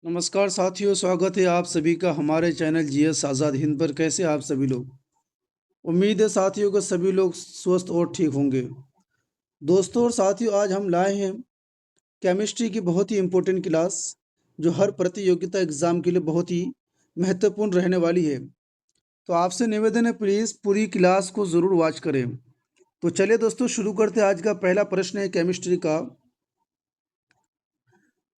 नमस्कार साथियों, स्वागत है आप सभी का हमारे चैनल जीएस आज़ाद हिंद पर। कैसे हैं आप सभी लोग? उम्मीद है साथियों को सभी लोग स्वस्थ और ठीक होंगे। दोस्तों और साथियों, आज हम लाए हैं केमिस्ट्री की बहुत ही इम्पोर्टेंट क्लास, जो हर प्रतियोगिता एग्ज़ाम के लिए बहुत ही महत्वपूर्ण रहने वाली है। तो आपसे निवेदन है, प्लीज़ पूरी क्लास को ज़रूर वॉच करें। तो चलिए दोस्तों, शुरू करते हैं। आज का पहला प्रश्न है केमिस्ट्री का।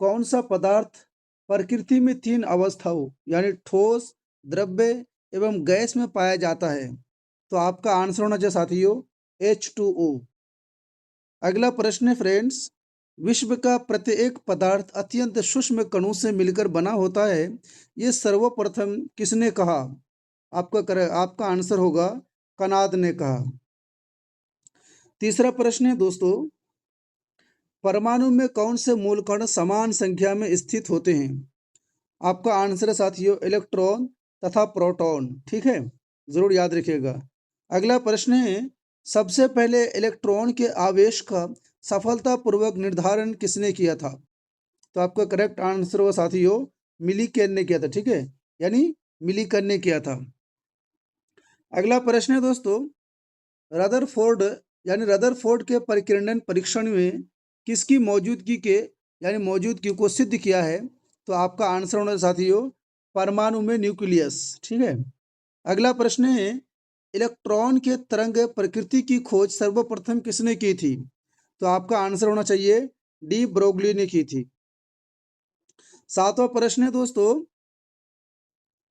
कौन सा पदार्थ प्रकृति में तीन अवस्थाओं यानी ठोस, द्रव्य एवं गैस में पाया जाता है? तो आपका आंसर होना चाहिए साथियों H2O। अगला प्रश्न है फ्रेंड्स, विश्व का प्रत्येक पदार्थ अत्यंत सूक्ष्म कणों से मिलकर बना होता है, ये सर्वप्रथम किसने कहा? आपका आंसर होगा कनाद ने कहा। तीसरा प्रश्न है दोस्तों, परमाणु में कौन से मूल कण समान संख्या में स्थित होते हैं? आपका आंसर है साथियों इलेक्ट्रॉन तथा प्रोटॉन। ठीक है, जरूर याद रखिएगा। अगला प्रश्न है, सबसे पहले इलेक्ट्रॉन के आवेश का सफलतापूर्वक निर्धारण किसने किया था? तो आपका करेक्ट आंसर होगा साथियों मिलीकेन ने किया था। ठीक है, यानी मिलीकन ने किया था। अगला प्रश्न है दोस्तों, रदरफोर्ड रदरफोर्ड के परिकिरण परीक्षण में किसकी मौजूदगी को सिद्ध किया है? तो आपका आंसर होना साथियों परमाणु में न्यूक्लियस। ठीक है। अगला प्रश्न है, इलेक्ट्रॉन के तरंग प्रकृति की खोज सर्वप्रथम किसने की थी? तो आपका आंसर होना चाहिए डी ब्रोगली ने की थी। सातवां प्रश्न है दोस्तों,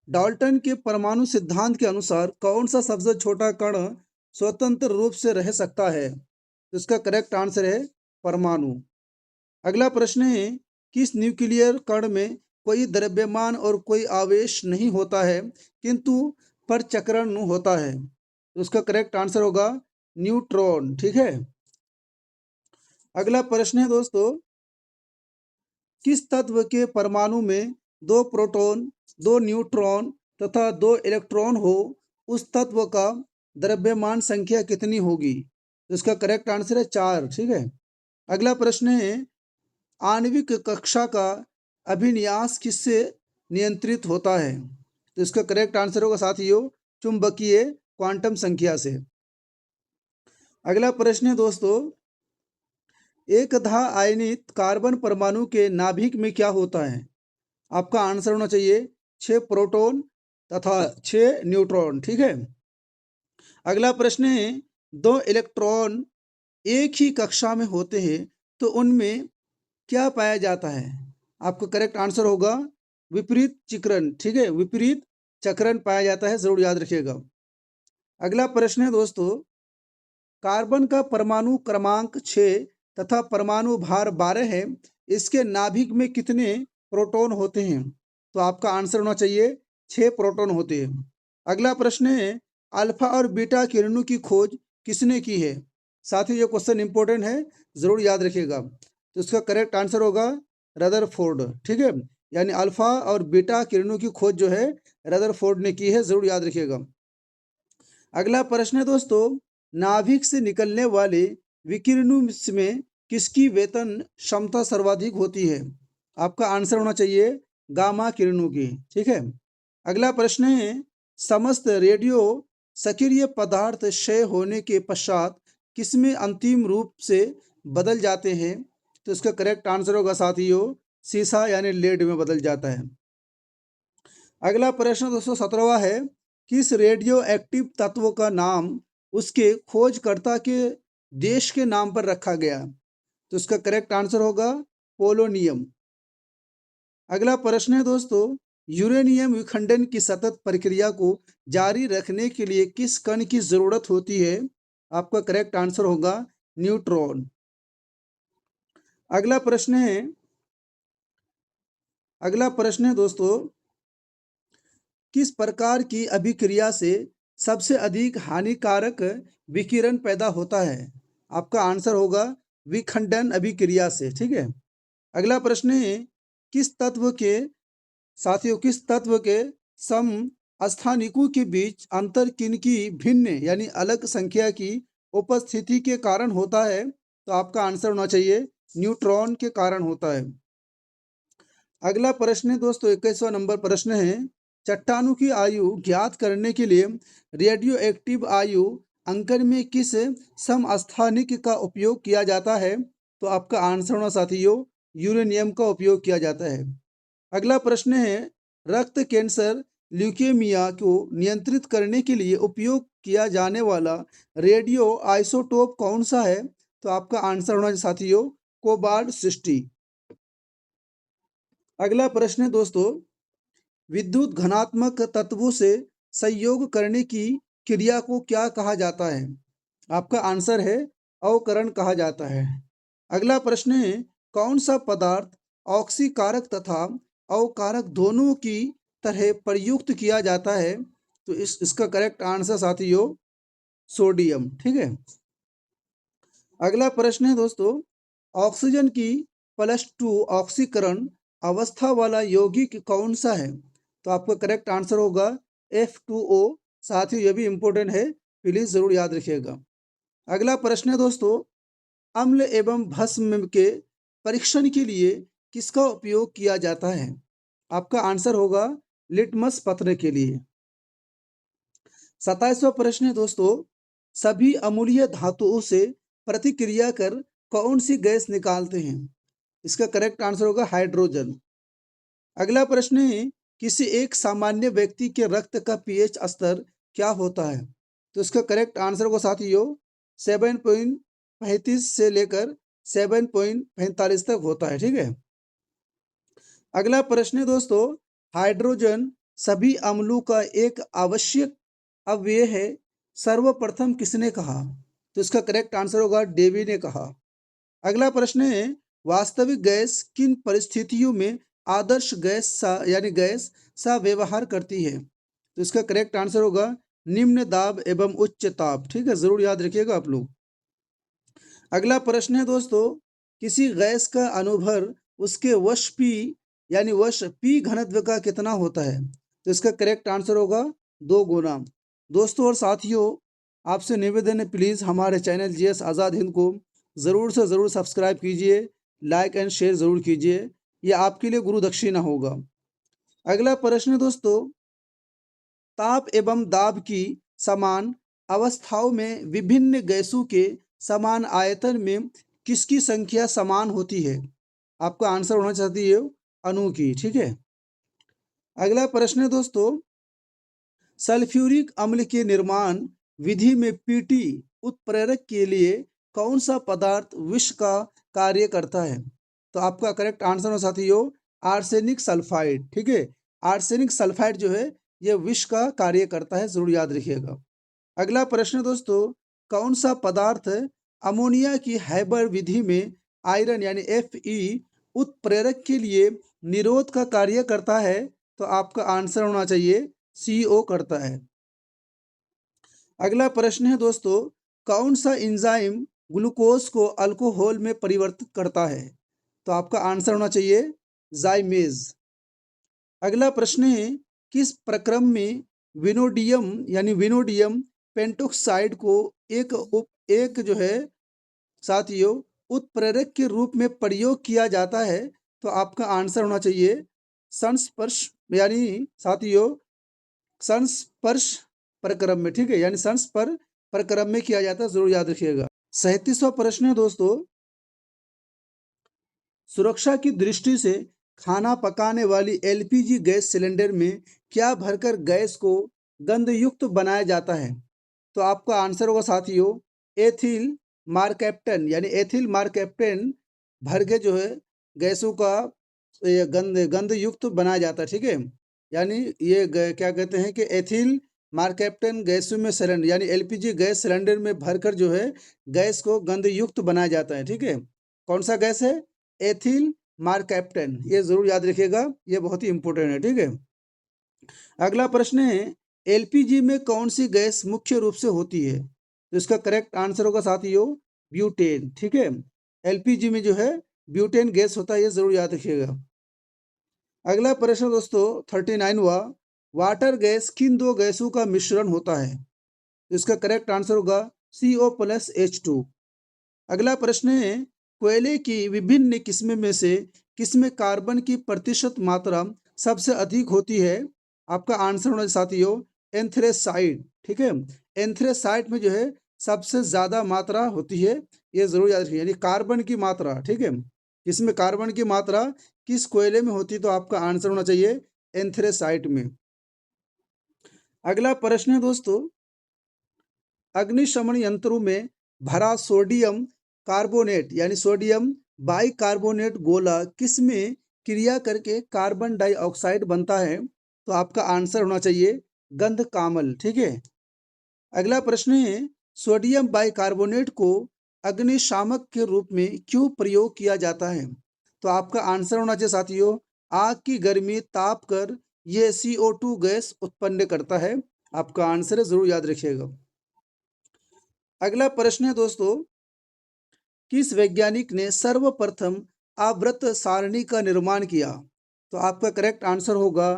डाल्टन के परमाणु सिद्धांत के अनुसार कौन सा सबसे छोटा कण स्वतंत्र रूप से रह सकता है? तो इसका करेक्ट आंसर है परमाणु। अगला प्रश्न है, किस न्यूक्लियर कण में कोई द्रव्यमान और कोई आवेश नहीं होता है किंतु परचक्रण होता है? तो उसका करेक्ट आंसर होगा न्यूट्रॉन। ठीक है। अगला प्रश्न है दोस्तों, किस तत्व के परमाणु में दो प्रोटॉन, दो न्यूट्रॉन तथा दो इलेक्ट्रॉन हो, उस तत्व का द्रव्यमान संख्या कितनी होगी? तो इसका करेक्ट आंसर है 4। ठीक है। अगला प्रश्न है, आणविक कक्षा का अभिन्यास किससे नियंत्रित होता है? तो इसका करेक्ट आंसर होगा साथियों चुंबकीय क्वांटम संख्या से। अगला प्रश्न है दोस्तों, एकधा आयनित कार्बन परमाणु के नाभिक में क्या होता है? आपका आंसर होना चाहिए 6 प्रोटॉन तथा 6 न्यूट्रॉन। ठीक है। अगला प्रश्न है, दो इलेक्ट्रॉन एक ही कक्षा में होते हैं तो उनमें क्या पाया जाता है? आपका करेक्ट आंसर होगा विपरीत चक्रण। ठीक है, विपरीत चक्रण पाया जाता है, जरूर याद रखिएगा। अगला प्रश्न है दोस्तों, कार्बन का परमाणु क्रमांक 6 तथा परमाणु भार 12 है, इसके नाभिक में कितने प्रोटॉन होते हैं? तो आपका आंसर होना चाहिए 6 प्रोटॉन होते हैं। अगला प्रश्न है, अल्फा और बीटा किरणों की खोज किसने की है? साथ ही ये क्वेश्चन इंपॉर्टेंट है, जरूर याद रखिएगा। तो इसका करेक्ट आंसर होगा रदरफोर्ड। ठीक है, यानी अल्फा और बीटा किरणों की खोज जो है रदरफोर्ड ने की है, जरूर याद रखिएगा। अगला प्रश्न है दोस्तों, नाभिक से निकलने वाले विकिरणों में किसकी वेतन क्षमता सर्वाधिक होती है? आपका आंसर होना चाहिए गामा किरणों की। ठीक है। अगला प्रश्न है, समस्त रेडियो सक्रिय पदार्थ क्षय होने के पश्चात किसमें अंतिम रूप से बदल जाते हैं? तो इसका करेक्ट आंसर होगा साथियों सीसा यानी लेड में बदल जाता है। अगला प्रश्न दोस्तों 17वां है, किस रेडियो एक्टिव तत्व का नाम उसके खोजकर्ता के देश के नाम पर रखा गया? तो इसका करेक्ट आंसर होगा पोलोनियम। अगला प्रश्न है दोस्तों, यूरेनियम विखंडन की सतत प्रक्रिया को जारी रखने के लिए किस कण की जरूरत होती है? आपका करेक्ट आंसर होगा न्यूट्रॉन। अगला प्रश्न है दोस्तों, किस प्रकार की अभिक्रिया से सबसे अधिक हानिकारक विकिरण पैदा होता है? आपका आंसर होगा विखंडन अभिक्रिया से। ठीक है। अगला प्रश्न है, किस तत्व के किस तत्व के सम स्थानिकों के बीच अंतर किनकी भिन्न यानी अलग संख्या की उपस्थिति के कारण होता है? तो आपका आंसर होना चाहिए न्यूट्रॉन के कारण होता है। अगला प्रश्न है दोस्तों 21वां नंबर प्रश्न है, चट्टानों की आयु ज्ञात करने के लिए रेडियो एक्टिव आयु अंकन में किस समस्थानिक का उपयोग किया जाता है? तो आपका आंसर होना साथियों यूरेनियम का उपयोग किया जाता है। अगला प्रश्न है, रक्त कैंसर ल्यूकेमिया को नियंत्रित करने के लिए उपयोग किया जाने वाला रेडियो आइसोटोप कौन सा है? तो आपका आंसर होना साथियों कोबाल्ट 60। अगला प्रश्न है दोस्तों, विद्युत घनात्मक तत्वों से संयोग करने की क्रिया को क्या कहा जाता है? आपका आंसर है अवकरण कहा जाता है। अगला प्रश्न है, कौन सा पदार्थ ऑक्सीकारक तथा अवकारक दोनों की तरह प्रयुक्त किया जाता है? तो इसका करेक्ट आंसर साथियों सोडियम। ठीक है। अगला प्रश्न है दोस्तों, ऑक्सीजन की +2 ऑक्सीकरण अवस्था वाला यौगिक कौन सा है? तो आपका करेक्ट आंसर होगा F2O। साथियों यह भी इंपॉर्टेंट है, प्लीज जरूर याद रखिएगा। अगला प्रश्न है दोस्तों, अम्ल एवं भस्म के परीक्षण के लिए किसका उपयोग किया जाता है? आपका आंसर होगा लिटमस पत्र के लिए। 27वां प्रश्न है दोस्तों, सभी अम्लीय धातुओं से प्रतिक्रिया कर कौन सी गैस निकालते हैं? इसका करेक्ट आंसर होगा हाइड्रोजन। अगला प्रश्न है, किसी एक सामान्य व्यक्ति के रक्त का पीएच स्तर क्या होता है? तो इसका करेक्ट आंसर होगा साथियों 7.35 से लेकर 7.45 तक होता है। ठीक है। अगला प्रश्न है दोस्तों, हाइड्रोजन सभी अम्लों का एक आवश्यक अवयव है, सर्वप्रथम किसने कहा? तो इसका करेक्ट आंसर होगा डेवी ने कहा। अगला प्रश्न है, वास्तविक गैस किन परिस्थितियों में आदर्श गैस सा यानी गैस सा व्यवहार करती है? तो इसका करेक्ट आंसर होगा निम्न दाब एवं उच्च ताप। ठीक है, जरूर याद रखिएगा आप लोग। अगला प्रश्न है दोस्तों, किसी गैस का अनुभर उसके वश पी यानी वश पी घनत्व का कितना होता है? तो इसका करेक्ट आंसर होगा 2 गुना। दोस्तों और साथियों, आपसे निवेदन है, प्लीज़ हमारे चैनल जीएस आज़ाद हिंद को ज़रूर से ज़रूर सब्सक्राइब कीजिए, लाइक एंड शेयर ज़रूर कीजिए, यह आपके लिए गुरु दक्षिणा होगा। अगला प्रश्न है दोस्तों, ताप एवं दाब की समान अवस्थाओं में विभिन्न गैसों के समान आयतन में किसकी संख्या समान होती है? आपका आंसर होना चाहती है अणु की। ठीक है। अगला प्रश्न है दोस्तों, सल्फ्यूरिक अम्ल के निर्माण विधि में पीटी उत्प्रेरक के लिए कौन सा पदार्थ विष का कार्य करता है? तो आपका करेक्ट आंसर है साथियों आर्सेनिक सल्फाइड। ठीक है, आर्सेनिक सल्फाइड जो है यह विष का कार्य करता है, जरूर याद रखिएगा। अगला प्रश्न दोस्तों, कौन सा पदार्थ अमोनिया की हैबर विधि में आयरन यानी Fe उत्प्रेरक के लिए निरोध का कार्य करता है? तो आपका आंसर होना चाहिए CO करता है। अगला प्रश्न है दोस्तों, कौन सा एंजाइम ग्लूकोज को अल्कोहल में परिवर्तित करता है? तो आपका आंसर होना चाहिए जाइमेज। अगला प्रश्न है, किस प्रक्रम में विनोडियम पेंटोक्साइड को एक जो है साथियों उत्प्रेरक के रूप में प्रयोग किया जाता है? तो आपका आंसर होना चाहिए संस्पर्श यानी साथियों संस्पर्श प्रक्रम में। ठीक है, यानी संस्पर प्रक्रम में किया जाता है, जरूर याद रखिएगा। 37वां प्रश्न है दोस्तों, सुरक्षा की दृष्टि से खाना पकाने वाली LPG गैस सिलेंडर में क्या भरकर गैस को गंधयुक्त बनाया जाता है? तो आपका आंसर होगा साथियों एथिल मार्केप्टन यानी एथिल मार्केप्टन भर के जो है गैसों का गंध युक्त बनाया जाता है। ठीक है, यानी ये क्या कहते हैं कि एथिल मार्केप्टन गैसों में सिलेंडर यानी LPG गैस सिलेंडर में भरकर जो है गैस को गंध युक्त बनाया जाता है। ठीक है, कौन सा गैस है? एथिल मार्केप्टन, ये जरूर याद रखिएगा, ये बहुत ही इंपॉर्टेंट है। ठीक है। अगला प्रश्न है, LPG में कौन सी गैस मुख्य रूप से होती है? तो इसका करेक्ट आंसर होगा साथियों ब्यूटेन। ठीक है, LPG में जो है ब्यूटेन गैस होता है, ये जरूर याद रखिएगा। अगला प्रश्न दोस्तों 39वां, वाटर गैस किन दो गैसों का मिश्रण होता है? तो इसका करेक्ट आंसर होगा CO+H2। अगला प्रश्न है, कोयले की विभिन्न किस्में में से किसमें कार्बन की प्रतिशत मात्रा सबसे अधिक होती है? आपका आंसर होना साथियों एंथ्रेसाइड। ठीक है, एंथ्रेसाइड में जो है सबसे ज्यादा मात्रा होती है, ये जरूर याद रखिए, यानी कार्बन की मात्रा। ठीक है, इसमें कार्बन की मात्रा किस कोयले में होती है? तो आपका आंसर होना चाहिए एंथ्रेसाइट में। अगला प्रश्न है दोस्तों, अग्निशमन यंत्रों में भरा सोडियम कार्बोनेट यानी सोडियम बाइकार्बोनेट गोला किस में क्रिया करके कार्बन डाइऑक्साइड बनता है? तो आपका आंसर होना चाहिए गंधकामल। ठीक है, अगला प्रश्न है, सोडियम बाइकार्बोनेट को अग्निशामक के रूप में क्यों प्रयोग किया जाता है? तो आपका आंसर होना चाहिए साथियों आग की गर्मी ताप कर ये CO2 गैस उत्पन्न करता है। आपका आंसर है, जरूर याद रखिएगा। अगला प्रश्न है दोस्तों, किस वैज्ञानिक ने सर्वप्रथम आवर्त सारणी का निर्माण किया? तो आपका करेक्ट आंसर होगा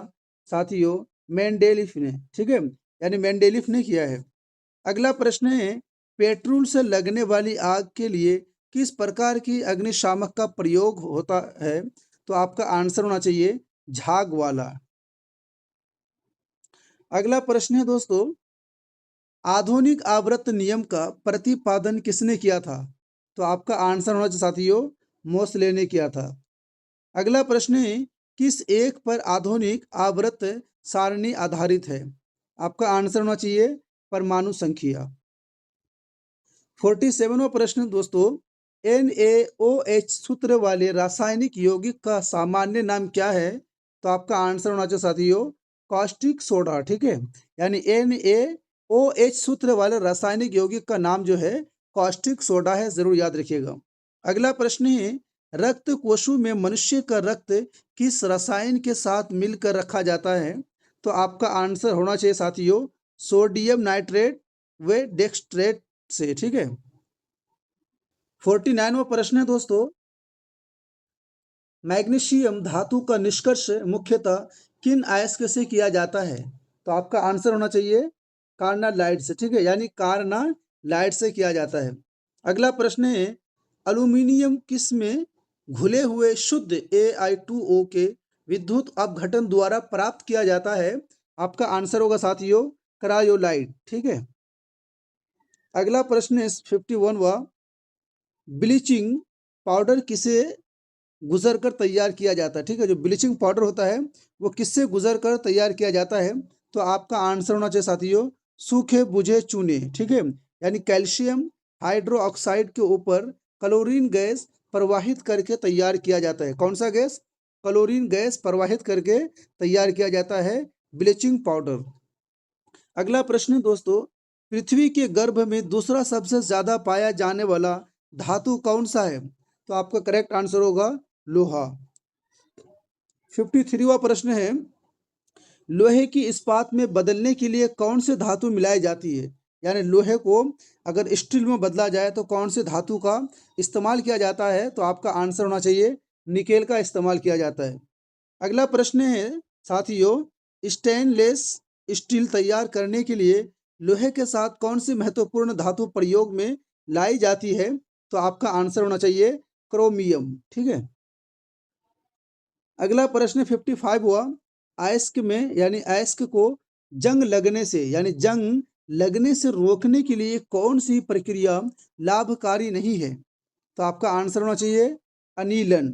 साथियों मेंडेलिफ ने। ठीक है, यानी मेंडेलिफ ने किया है। अगला प्रश्न है, पेट्रोल से लगने वाली आग के लिए किस प्रकार की अग्निशामक का प्रयोग होता है? तो आपका आंसर होना चाहिए झाग वाला। अगला प्रश्न है दोस्तों, आधुनिक आवर्त नियम का प्रतिपादन किसने किया था? तो आपका आंसर होना चाहिए साथियों मोसले ने किया था। अगला प्रश्न है, किस एक पर आधुनिक आवर्त सारणी आधारित है? आपका आंसर होना चाहिए परमाणु संख्या। 47वां प्रश्न दोस्तों, NaOH सूत्र वाले रासायनिक यौगिक का सामान्य नाम क्या है? तो आपका आंसर होना चाहिए साथियों कास्टिक सोडा। ठीक है, यानी NaOH सूत्र वाले रासायनिक यौगिक का नाम जो है कास्टिक सोडा है, जरूर याद रखिएगा। अगला प्रश्न है, रक्त कोशों में मनुष्य का रक्त किस रसायन के साथ मिलकर रखा जाता है? तो आपका आंसर होना चाहिए साथियों सोडियम नाइट्रेट व डेक्सट्रेट से। ठीक है, 49वां प्रश्न है दोस्तों, मैग्नीशियम धातु का निष्कर्ष मुख्यतः किन अयस्क से किया जाता है? तो आपका आंसर होना चाहिए कार्नालाइट से। ठीक है, यानी कार्नालाइट से किया जाता है। अगला प्रश्न है, अल्यूमिनियम किस में घुले हुए शुद्ध Al2O के विद्युत अपघटन द्वारा प्राप्त किया जाता है? आपका आंसर होगा साथियों क्रायोलाइट। ठीक है, अगला प्रश्न है 51वां, ब्लीचिंग पाउडर किसे गुजर कर तैयार किया जाता है? ठीक है, जो ब्लीचिंग पाउडर होता है वो किससे गुजर कर तैयार किया जाता है? तो आपका आंसर होना चाहिए साथियों सूखे बुझे चूने। ठीक है, यानी कैल्शियम हाइड्रोक्साइड के ऊपर क्लोरीन गैस प्रवाहित करके तैयार किया जाता है। कौन सा गैस? क्लोरीन गैस प्रवाहित करके तैयार किया जाता है ब्लीचिंग पाउडर। अगला प्रश्न दोस्तों, पृथ्वी के गर्भ में दूसरा सबसे ज्यादा पाया जाने वाला धातु कौन सा है? तो आपका करेक्ट आंसर होगा लोहा। 53वां प्रश्न है, लोहे की इस्पात में बदलने के लिए कौन से धातु मिलाई जाती है? यानी लोहे को अगर स्टील में बदला जाए तो कौन से धातु का इस्तेमाल किया जाता है? तो आपका आंसर होना चाहिए निकेल का इस्तेमाल किया जाता है। अगला प्रश्न है साथियों, स्टेनलेस स्टील तैयार करने के लिए लोहे के साथ कौन सी महत्वपूर्ण धातु प्रयोग में लाई जाती है? तो आपका आंसर होना चाहिए क्रोमियम। ठीक है, अगला प्रश्न 55 हुआ, अयस्क में यानी अयस्क को जंग लगने से यानी जंग लगने से रोकने के लिए कौन सी प्रक्रिया लाभकारी नहीं है? तो आपका आंसर होना चाहिए अनिलन।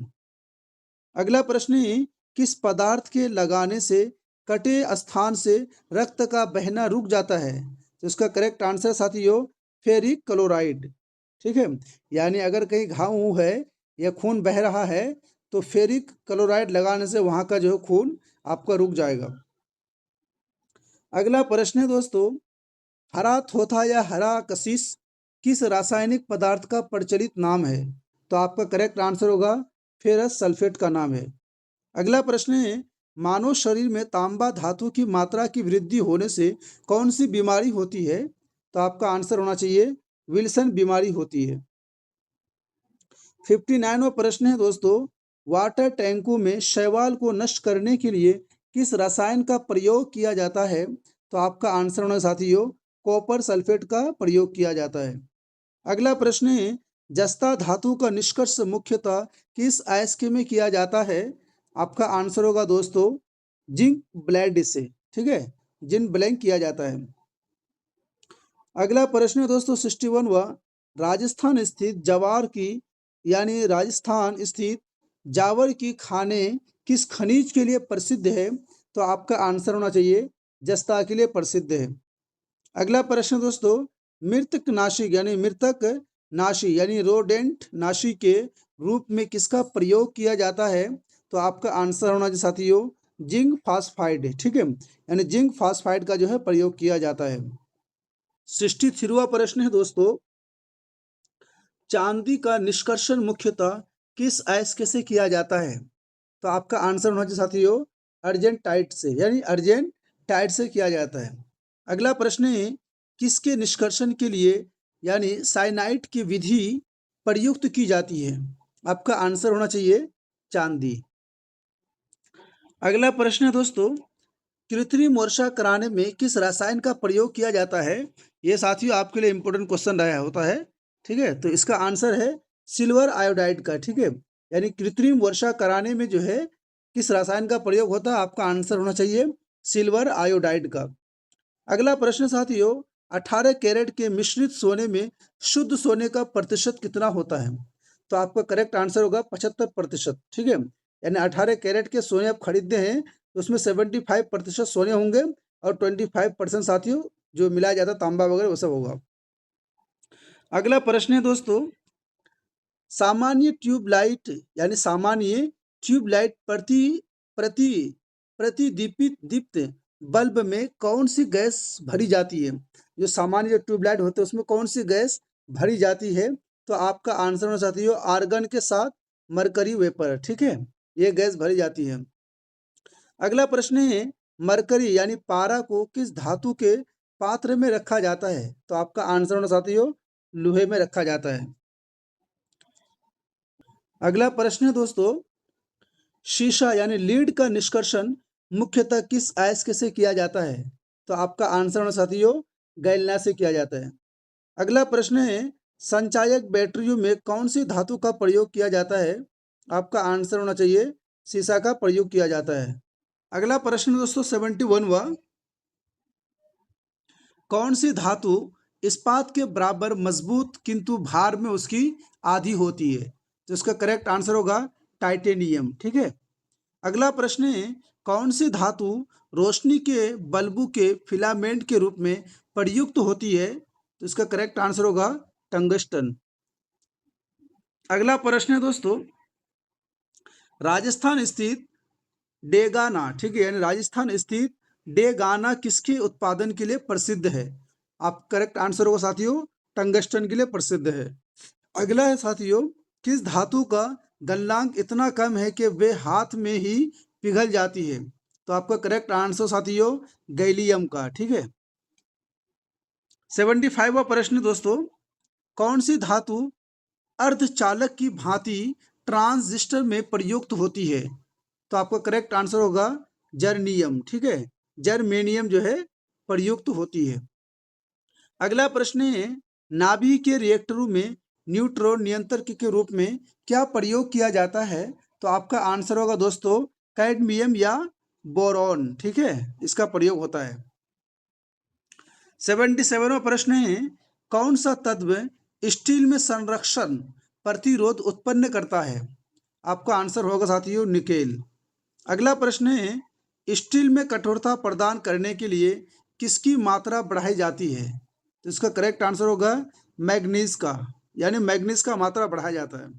अगला प्रश्न है, किस पदार्थ के लगाने से कटे स्थान से रक्त का बहना रुक जाता है? तो इसका करेक्ट आंसर साथियों फेरिक क्लोराइड। ठीक है, यानी अगर कहीं घाव है या खून बह रहा है तो फेरिक क्लोराइड लगाने से वहां का जो है खून आपका रुक जाएगा। अगला प्रश्न है दोस्तों, हरा थोथा या हरा कशिश किस रासायनिक पदार्थ का प्रचलित नाम है? तो आपका करेक्ट आंसर होगा फेरस सल्फेट का नाम है। अगला प्रश्न है, मानव शरीर में तांबा धातु की मात्रा की वृद्धि होने से कौन सी बीमारी होती है? तो आपका आंसर होना चाहिए विल्सन बीमारी होती है। 59वां प्रश्न है दोस्तों, वाटर टैंकों में शैवाल को नष्ट करने के लिए किस रसायन का प्रयोग किया जाता है? तो आपका आंसर होना साथियों कॉपर सल्फेट का प्रयोग किया जाता है। अगला प्रश्न है, जस्ता धातु का निष्कर्ष मुख्यतः किस अयस्क में किया जाता है? आपका आंसर होगा दोस्तों जिंक ब्लेड से, ठीक है, जिंक ब्लैंक किया जाता है। अगला प्रश्न है दोस्तों 61वां, राजस्थान स्थित जवार की यानी राजस्थान स्थित जावर की खानें किस खनिज के लिए प्रसिद्ध है? तो आपका आंसर होना चाहिए जस्ता के लिए प्रसिद्ध है। अगला प्रश्न दोस्तों, मृतक नाशी यानी रोडेंट नाशी के रूप में किसका प्रयोग किया जाता है? तो आपका आंसर होना चाहिए साथियों जिंक फास्फाइड, ठीक है, यानी जिंक फास्फाइड का जो है प्रयोग किया जाता है। 63वां प्रश्न है दोस्तों, चांदी का निष्कर्षण मुख्यतः किस अयस्क से किया जाता है? तो आपका आंसर होना चाहिए साथियों अर्जेंटाइट से, यानी अर्जेंटाइट से किया जाता है। अगला प्रश्न है, किसके निष्कर्षण के लिए यानी साइनाइड की विधि प्रयुक्त की जाती है? आपका आंसर होना चाहिए चांदी। अगला प्रश्न है दोस्तों, कृत्रिम वर्षा कराने में किस रसायन का प्रयोग किया जाता है? ये साथियों आपके लिए इंपॉर्टेंट क्वेश्चन रहा होता है, ठीक है, तो इसका आंसर है सिल्वर आयोडाइड का, ठीक है, यानी कृत्रिम वर्षा कराने में जो है किस रसायन का प्रयोग होता है? आपका आंसर होना चाहिए सिल्वर आयोडाइड का। अगला प्रश्न साथियों, 18 कैरेट के मिश्रित सोने में शुद्ध सोने का प्रतिशत कितना होता है? तो आपका करेक्ट आंसर होगा 75%, ठीक है, यानी 18 कैरेट के सोने आप खरीदते हैं तो उसमें 75% सोने होंगे और 25% साथियों जो मिलाया जाता है तांबा वगैरह वो सब होगा। अगला प्रश्न है दोस्तों, सामान्य ट्यूबलाइट यानी सामान्य ट्यूबलाइट प्रति प्रति प्रतिदीपित दीप्त बल्ब में कौन सी गैस भरी जाती है? जो सामान्य जो ट्यूबलाइट होते हैं उसमें कौन सी गैस भरी जाती है? तो आपका आंसर होना चाहती हो आर्गन के साथ मरकरी वेपर, ठीक है, ये गैस भरी जाती है। अगला प्रश्न है, मरकरी यानी पारा को किस धातु के पात्र में रखा जाता है? तो आपका आंसर होना चाहती हो लोहे में रखा जाता है। अगला प्रश्न है दोस्तों, शीशा यानी लीड का निष्कर्षण मुख्यतः किस अयस्क से किया जाता है? तो आपका आंसर होना साथियों गैलिना से किया जाता है। अगला प्रश्न है, संचायक बैटरियों में कौन सी धातु का प्रयोग किया जाता है? आपका आंसर होना चाहिए शीशा का प्रयोग किया जाता है। अगला प्रश्न दोस्तों 71वां, कौन सी धातु इस्पात के बराबर मजबूत किंतु भार में उसकी आधी होती है? तो इसका करेक्ट आंसर होगा टाइटेनियम, ठीक है। अगला प्रश्न है, कौन सी धातु रोशनी के बल्बों के फिलामेंट के रूप में प्रयुक्त होती है? तो इसका करेक्ट आंसर होगा टंगस्टन। अगला प्रश्न है दोस्तों, राजस्थान स्थित डेगाना, ठीक है, यानी राजस्थान स्थित डेगाना किसके उत्पादन के लिए प्रसिद्ध है? आप करेक्ट आंसर होगा साथियों टंगस्टन के लिए प्रसिद्ध है। अगला है साथियों, किस धातु का गलनांक इतना कम है कि वे हाथ में ही पिघल जाती है? तो आपका करेक्ट आंसर साथियों गैलियम का, ठीक है। 75वां प्रश्न दोस्तों, कौन सी धातु अर्धचालक की भांति ट्रांजिस्टर में प्रयुक्त होती है? तो आपका करेक्ट आंसर होगा जर्नियम, ठीक है, जर्मेनियम जो है प्रयुक्त होती है। अगला प्रश्न है, नाभिक के रिएक्टरों में न्यूट्रॉन नियंत्रक के रूप में क्या प्रयोग किया जाता है? तो आपका आंसर होगा दोस्तों कैडमियम या बोरॉन, ठीक है, इसका प्रयोग होता है। 77वां प्रश्न है, कौन सा तत्व स्टील में संरक्षण प्रतिरोध उत्पन्न करता है? आपका आंसर होगा साथियों निकेल। अगला प्रश्न है, स्टील में कठोरता प्रदान करने के लिए किसकी मात्रा बढ़ाई जाती है? तो इसका करेक्ट आंसर होगा मैग्नीज का, यानी मैग्नीज का मात्रा बढ़ाया जाता है।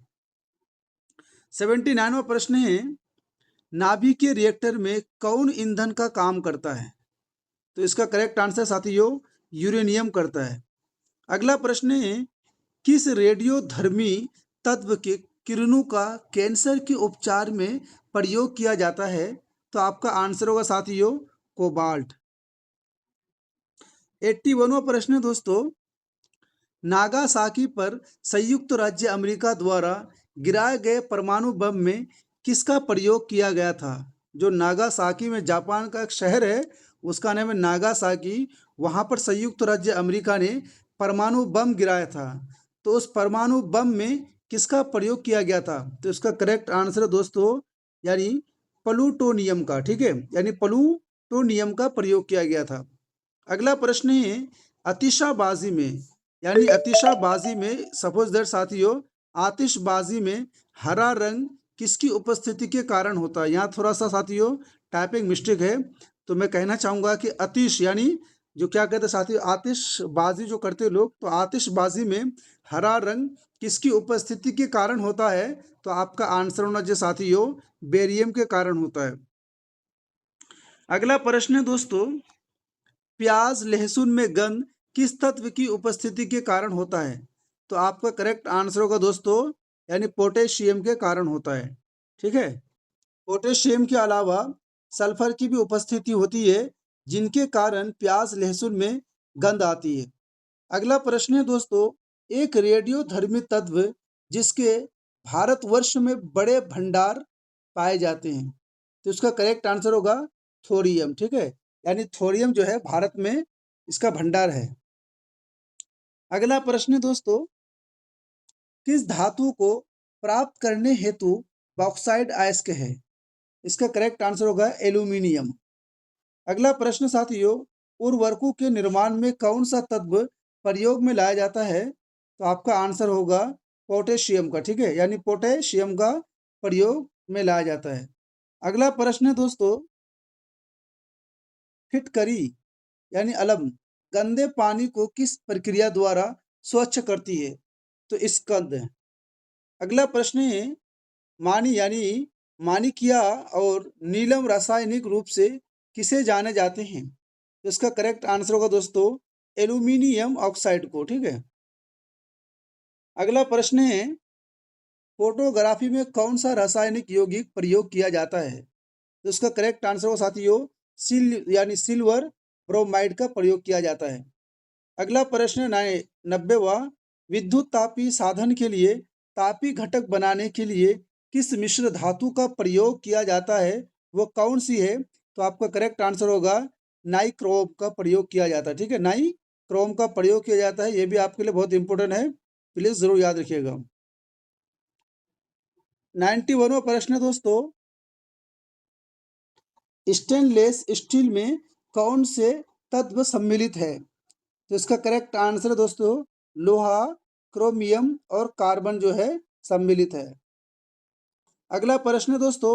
79वां प्रश्न है, नाभिक के रिएक्टर में कौन ईंधन का काम करता है? तो इसका करेक्ट आंसर साथियों यूरेनियम करता है। अगला प्रश्न है, किस रेडियोधर्मी तत्व के किरणों का कैंसर के उपचार में प्रयोग किया जाता है? तो आपका आंसर होगा साथियों कोबाल्ट। 81वां प्रश्न है दोस्तों, नागासाकी पर संयुक्त राज्य अमेरिका द्वारा गिराए गए परमाणु बम में किसका प्रयोग किया गया था? जो नागासाकी में जापान का एक शहर है उसका नाम है नागासाकी, वहां पर संयुक्त राज्य अमेरिका ने परमाणु बम गिराया था। तो उस परमाणु बम में किसका प्रयोग किया गया था? तो इसका करेक्ट आंसर है दोस्तों यानी प्लूटोनियम का। ठीक है, यानी प्लूटोनियम का प्रयोग किया गया था। अगला प्रश्न है आतिशबाजी में, यानी आतिशबाजी में सपोज दैट साथियों, आतिशबाजी में हरा रंग किसकी उपस्थिति के कारण होता है? यहाँ थोड़ा सा साथियों टाइपिंग मिस्टेक है, तो मैं कहना चाहूंगा कि आतिश यानी जो क्या कहते हैं साथियों, आतिशबाजी जो करते हैं लोग, तो आतिशबाजी में हरा रंग किसकी उपस्थिति के कारण होता है? तो आपका आंसर होना चाहिए साथियों बेरियम के कारण होता है। अगला प्रश्न है दोस्तों, प्याज लहसुन में गंध किस तत्व की उपस्थिति के कारण होता है? तो आपका करेक्ट आंसर होगा दोस्तों यानी पोटेशियम के कारण होता है। ठीक है, पोटेशियम के अलावा सल्फर की भी उपस्थिति होती है, जिनके कारण प्याज लहसुन में गंध आती है। अगला प्रश्न है दोस्तों, एक रेडियोधर्मी तत्व जिसके भारतवर्ष में बड़े भंडार पाए जाते हैं, तो इसका करेक्ट आंसर होगा थोरियम। ठीक है, यानी थोरियम जो है भारत में इसका भंडार है। अगला प्रश्न है दोस्तों, किस धातु को प्राप्त करने हेतु बॉक्साइड अयस्क है? इसका करेक्ट आंसर होगा एल्यूमिनियम। अगला प्रश्न साथियों, उर्वरकों के निर्माण में कौन सा तत्व प्रयोग में लाया जाता है? तो आपका आंसर होगा पोटेशियम का। ठीक है, यानी पोटेशियम का प्रयोग में लाया जाता है। अगला प्रश्न है दोस्तों, फिटकरी यानी अलम गंदे पानी को किस प्रक्रिया द्वारा स्वच्छ करती है? तो स्कंद। अगला प्रश्न है, मानिकिया और नीलम रासायनिक रूप से किसे जाने जाते हैं? तो इसका करेक्ट आंसर होगा दोस्तों एल्यूमिनियम ऑक्साइड को। ठीक है, अगला प्रश्न है, फोटोग्राफी में कौन सा रासायनिक यौगिक प्रयोग किया जाता है? तो इसका करेक्ट आंसर होगा साथियों सिल्वर ब्रोमाइड का प्रयोग किया जाता है। अगला प्रश्न 90वां, विद्युत तापी साधन के लिए तापी घटक बनाने के लिए किस मिश्र धातु का प्रयोग किया जाता है, वो कौन सी है? तो आपका करेक्ट आंसर होगा नाइक्रोम का प्रयोग किया जाता है। ठीक है, नाइक्रोम का प्रयोग किया जाता है, ये भी आपके लिए बहुत इंपॉर्टेंट है, प्लीज जरूर याद रखिएगा। 91वां प्रश्न है दोस्तों, स्टेनलेस स्टील में कौन से तत्व सम्मिलित है? तो इसका करेक्ट आंसर है दोस्तों लोहा, क्रोमियम और कार्बन जो है सम्मिलित है। अगला प्रश्न है दोस्तों,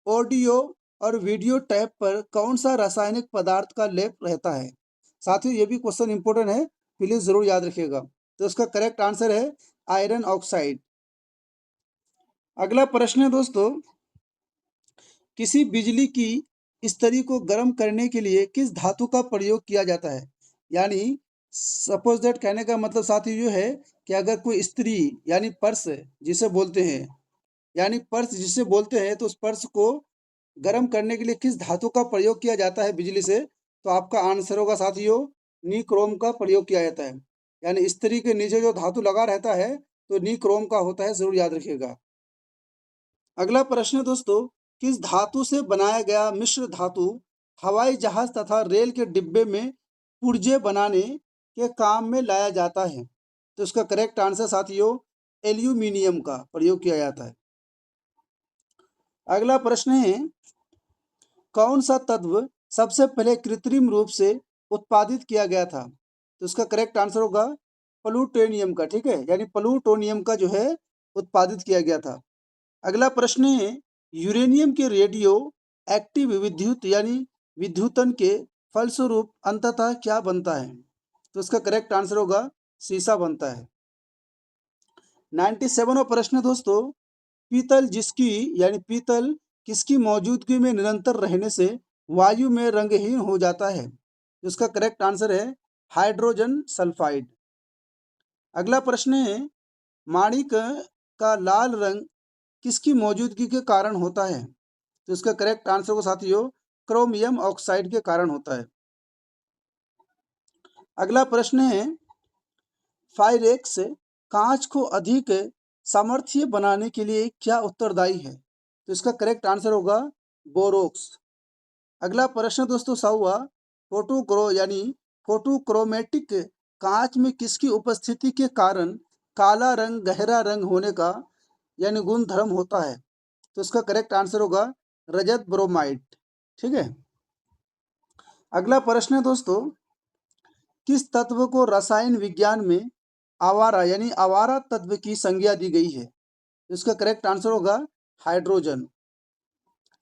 ऑडियो और वीडियो टैप पर कौन सा रासायनिक पदार्थ का लेप रहता है? साथियों ये भी क्वेश्चन इंपॉर्टेंट है, प्लीज जरूर याद रखिएगा। तो इसका करेक्ट आंसर है आयरन ऑक्साइड। अगला प्रश्न है दोस्तों, किसी बिजली की इस्त्री को गर्म करने के लिए किस धातु का प्रयोग किया जाता है? यानी सपोज दैट कहने का मतलब साथी ये है कि अगर कोई इस्त्री यानी पर्स जिसे बोलते हैं, यानी पर्स जिसे बोलते हैं, तो उस पर्स को गर्म करने के लिए किस धातु का प्रयोग किया जाता है बिजली से? तो आपका आंसर होगा साथियों निक्रोम का प्रयोग किया जाता है। यानी इस्त्री के नीचे जो धातु लगा रहता है तो निक्रोम का होता है, जरूर याद रखिएगा। अगला प्रश्न है दोस्तों, किस धातु से बनाया गया मिश्र धातु हवाई जहाज तथा रेल के डिब्बे में पुर्जे बनाने के काम में लाया जाता है? तो इसका करेक्ट आंसर साथियों एल्यूमिनियम का प्रयोग किया जाता है। अगला प्रश्न है, कौन सा तत्व सबसे पहले कृत्रिम रूप से उत्पादित किया गया था? तो इसका करेक्ट आंसर होगा प्लूटोनियम का। ठीक है, यानी प्लूटोनियम का जो है उत्पादित किया गया था। अगला प्रश्न है, यूरेनियम के रेडियो एक्टिव विद्युत यानी विद्युतन के फलस्वरूप अंततः क्या बनता है? तो इसका करेक्ट आंसर होगा सीसा बनता है। 97वां प्रश्न दोस्तों, पीतल किसकी मौजूदगी में निरंतर रहने से वायु में रंगहीन हो जाता है? इसका करेक्ट आंसर है हाइड्रोजन सल्फाइड। अगला प्रश्न है, माणिक का लाल रंग किसकी मौजूदगी के कारण होता है? तो इसका करेक्ट आंसर को साथियों क्रोमियम ऑक्साइड के कारण होता है। अगला प्रश्न है, फायरेक्स कांच को अधिक सामर्थ्य बनाने के लिए क्या उत्तरदायी है? तो इसका करेक्ट आंसर होगा बोरोक्स। अगला प्रश्न दोस्तों 100वां, फोटोक्रोमेटिक कांच में किसकी उपस्थिति के कारण काला रंग गहरा रंग होने का यानी गुण धर्म होता है? तो इसका करेक्ट आंसर होगा रजत ब्रोमाइड। ठीक है। अगला प्रश्न है दोस्तों, किस तत्व को रसायन विज्ञान में आवारा यानी आवारा तत्व की संज्ञा दी गई है? इसका करेक्ट आंसर होगा हाइड्रोजन।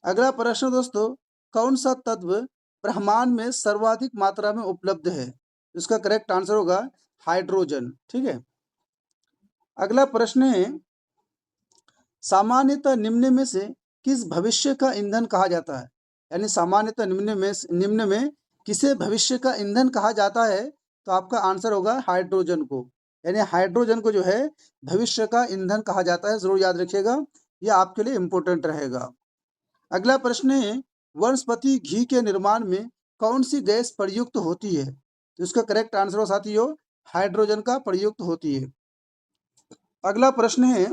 अगला प्रश्न दोस्तों, कौन सा तत्व ब्रह्मांड में सर्वाधिक मात्रा में उपलब्ध है? इसका करेक्ट आंसर होगा हाइड्रोजन। ठीक है। अगला प्रश्न है, सामान्यतः निम्न में से किस भविष्य का ईंधन कहा जाता है? यानी सामान्यतः निम्न में किसे भविष्य का ईंधन कहा जाता है? तो आपका आंसर होगा हाइड्रोजन को। यानी हाइड्रोजन को जो है भविष्य का ईंधन कहा जाता है, जरूर याद रखिएगा, यह आपके लिए इंपॉर्टेंट रहेगा। अगला प्रश्न है, वनस्पति घी के निर्माण में कौन सी गैस प्रयुक्त होती है? तो इसका करेक्ट आंसर हो साथियों हाइड्रोजन का प्रयुक्त होती है। अगला प्रश्न है,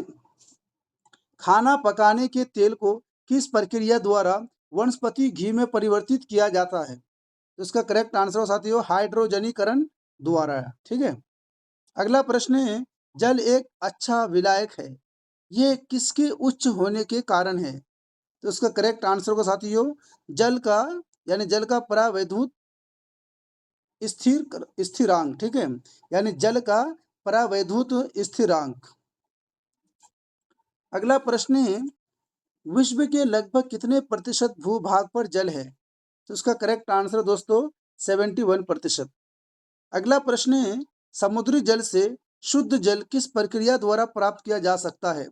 खाना पकाने के तेल को किस प्रक्रिया द्वारा वनस्पति घी में परिवर्तित किया जाता है? तो इसका करेक्ट आंसर हो साथियों हाइड्रोजनीकरण द्वारा। ठीक है। अगला प्रश्न है, जल एक अच्छा विलायक है, ये किसके उच्च होने के कारण है? तो इसका करेक्ट आंसर होगा साथियों जल का यानी जल का परावैद्युत स्थिरांक। ठीक है। यानी जल का परावैद्युत स्थिरांक। अगला प्रश्न है, विश्व के लगभग कितने प्रतिशत भूभाग पर जल है? तो इसका करेक्ट आंसर दोस्तों 71%। अगला प्रश्न है, समुद्री जल से शुद्ध जल किस प्रक्रिया द्वारा प्राप्त किया जा सकता है?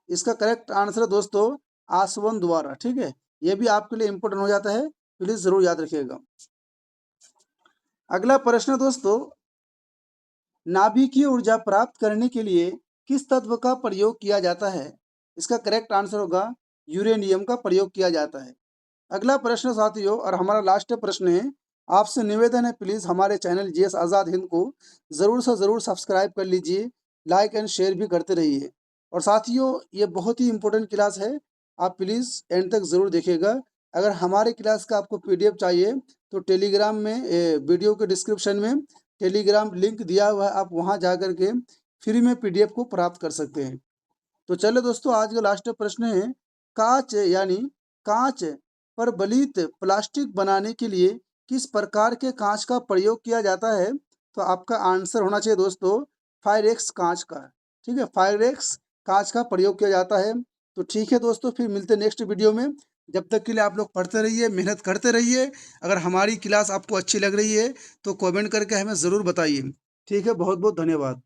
इसका करेक्ट आंसर दोस्तों आसवन द्वारा। ठीक है। यह भी आपके लिए इंपॉर्टेंट हो जाता है, प्लीज जरूर याद रखिएगा। अगला प्रश्न दोस्तों, नाभिकीय ऊर्जा प्राप्त करने के लिए किस तत्व का प्रयोग किया जाता है? इसका करेक्ट आंसर होगा यूरेनियम का प्रयोग किया जाता है। अगला प्रश्न साथियों और हमारा लास्ट प्रश्न है, आपसे निवेदन है प्लीज हमारे चैनल जीएस आजाद हिंद को जरूर से जरूर सब्सक्राइब कर लीजिए, लाइक एंड शेयर भी करते रहिए। और साथियों ये बहुत ही इंपॉर्टेंट क्लास है, आप प्लीज एंड तक जरूर देखिएगा। अगर हमारे क्लास का आपको पीडीएफ चाहिए तो टेलीग्राम में वीडियो के डिस्क्रिप्शन में टेलीग्राम लिंक दिया हुआ है, आप वहां जाकर के फ्री में पीडीएफ को प्राप्त कर सकते हैं। तो चलो दोस्तों आज का लास्ट प्रश्न है, कांच यानी कांच पर बलित प्लास्टिक बनाने के लिए किस प्रकार के कांच का प्रयोग किया जाता है? तो आपका आंसर होना चाहिए दोस्तों फायरेक्स कांच का। ठीक है, फायरेक्स कांच का प्रयोग किया जाता है। तो ठीक है दोस्तों, फिर मिलते हैं नेक्स्ट वीडियो में। जब तक के लिए आप लोग पढ़ते रहिए, मेहनत करते रहिए। अगर हमारी क्लास आपको अच्छी लग रही है तो कमेंट करके हमें ज़रूर बताइए। ठीक है, बहुत बहुत धन्यवाद।